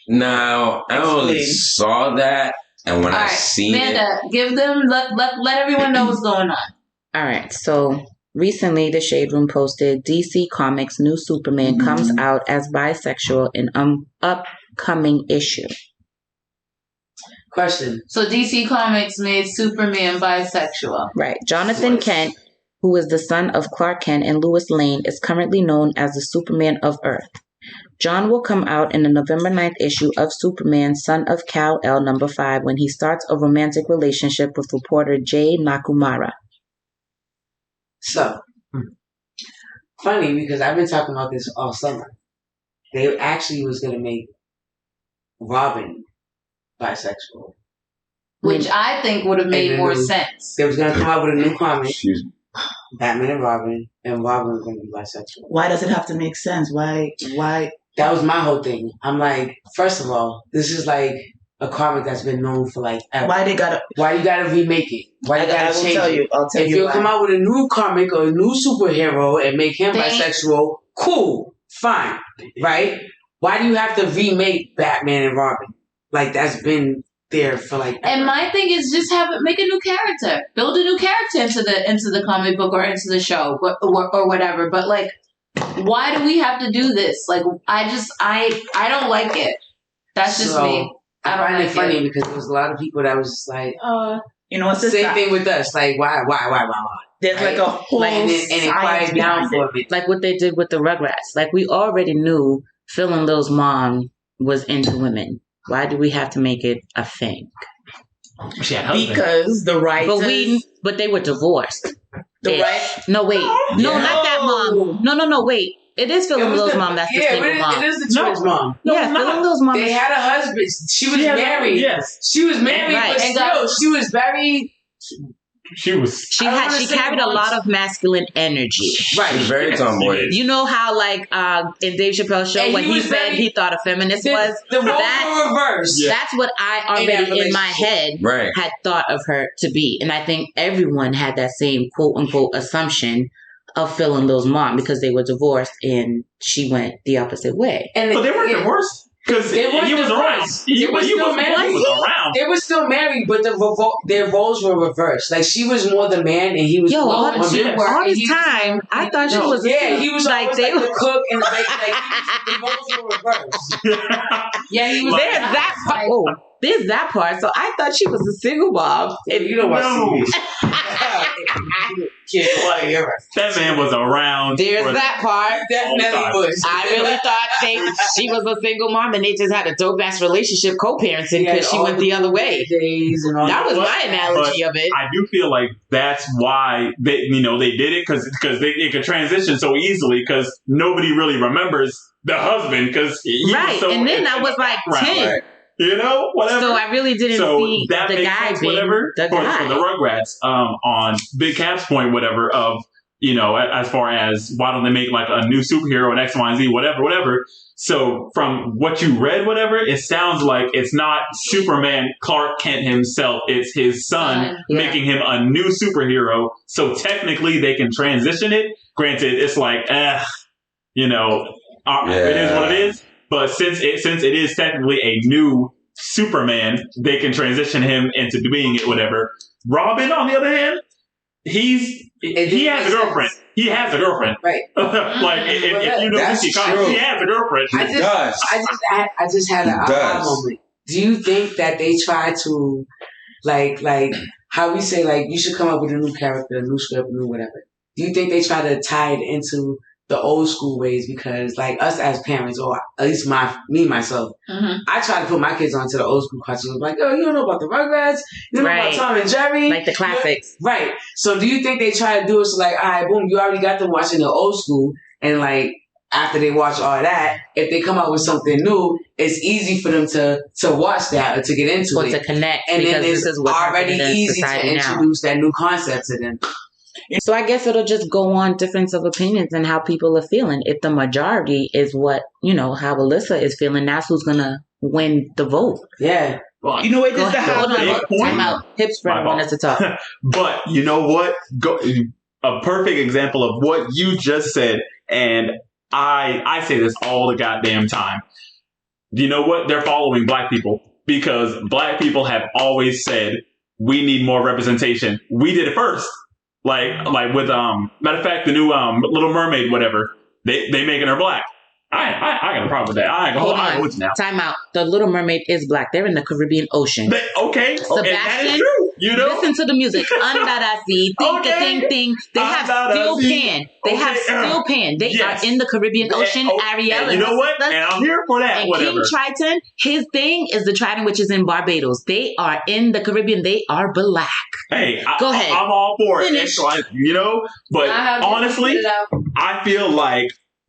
Now, I only saw that, and when I seen Amanda, give them, let everyone know what's going on. All right, so recently the Shade Room posted DC Comics' new Superman comes out as bisexual in upcoming issue. Question. So DC Comics made Superman bisexual. Right. Jonathan Kent, who is the son of Clark Kent and Lois Lane, is currently known as the Superman of Earth. John will come out in the November 9th issue of Superman, Son of Kal-El #5, when he starts a romantic relationship with reporter Jay Nakamura. So, funny because I've been talking about this all summer. They actually was going to make Robin bisexual. Which I think would have made more sense. They was going to come out with a new comic, Batman and Robin was going to be bisexual. Why does it have to make sense? Why? That was my whole thing. I'm like, first of all, this is like a comic that's been known for like ever. Why you gotta remake it? Why you gotta change it? I'll tell you. If you come out with a new comic or a new superhero and make him bisexual, cool, fine, right? Why do you have to remake Batman and Robin? Like that's been there for like ever. And my thing is just make a new character, build a new character into the comic book or into the show, or whatever. But like, why do we have to do this? Like, I don't like it. That's just me. I find it funny because there was a lot of people that was just like, it's the same thing with us. Like, why? There's right? Like a whole and it quiets down for a bit. Like what they did with the Rugrats. Like we already knew Phil and Lil's mom was into women. Why do we have to make it a thing? Because the writers... But they were divorced. No, wait. No, not that mom. No, wait. It is Phil and Lil's mom. That's the single mom. It is the twins' mom. No, Phil and Lil's mom. They had a husband. She was married. Yes. She was married, but still, she was very... She carried a lot of masculine energy. Right. She was very tomboy. You know how, like, in Dave Chappelle's show, when he said he thought a feminist was? The roles were reversed. That's what I already in my head had thought of her to be. And I think everyone had that same quote-unquote assumption of Phil and Lil's mom because they were divorced and she went the opposite way. But they weren't divorced. Because he was around. He was around. They were still married, but their roles were reversed. Like she was more the man, and he was all this time. I thought she was. He was like the cook, and the roles were reversed. He was. There's that part. There's that part. So I thought she was a single mom. And you know what? That man was around. There's that part. Definitely was. I really thought she was a single mom and they just had a dope ass relationship co-parenting because she went the other way. That was my analogy of it. I do feel like that's why they did it because it could transition so easily because nobody really remembers the husband because right. And then I was like 10. Right. Whatever. So I really didn't see that the guy being the guy. For the Rugrats, on Big Cap's point, whatever, of, as far as why don't they make like a new superhero and X, Y, and Z, whatever. So from what you read, whatever, it sounds like it's not Superman Clark Kent himself. It's his son making him a new superhero. So technically they can transition it. Granted, it's like, it is what it is. But since it is technically a new Superman, they can transition him into being it, whatever. Robin, on the other hand, he has a girlfriend. He has a girlfriend. Right. Like, if you know DC Comics, he has a girlfriend. I just had an aha moment. Do you think that they try to, like how we say, like, you should come up with a new character, a new script, new whatever. Do you think they try to tie it into the old school ways? Because like us as parents, or at least myself, I try to put my kids onto the old school cartoons. Like, you don't know about the Rugrats, you don't know about Tom and Jerry, like the classics, right? So do you think they try to do it so like, all right, boom, you already got them watching the old school, and like after they watch all that, if they come out with something new, it's easy for them to watch that or to get into it, to connect, and then it's already easy to introduce that new concept to them. So I guess it'll just go on difference of opinions and how people are feeling. If the majority is what, how Alyssa is feeling, that's who's going to win the vote. Yeah. But, you know what? Time out. Hip spreader wanted to talk. But you know what? A perfect example of what you just said, and I say this all the goddamn time. you know what? They're following black people because black people have always said we need more representation. We did it first. Like with matter of fact, the new Little Mermaid, whatever, they making her black. I got a problem with that. I ain't gonna with you now. Time out. The Little Mermaid is black. They're in the Caribbean Ocean. Okay, Sebastian, that is true. You know, listen to the music. Under that sea, ting. They have steel pan. They have steel pan. They are in the Caribbean Ocean. Ariel, and you know what? And I'm here for that. And whatever. King Triton, his thing is the Trident, which is in Barbados. They are in the Caribbean. They are black. Hey, go ahead. I'm all for it. You know, but honestly, I feel like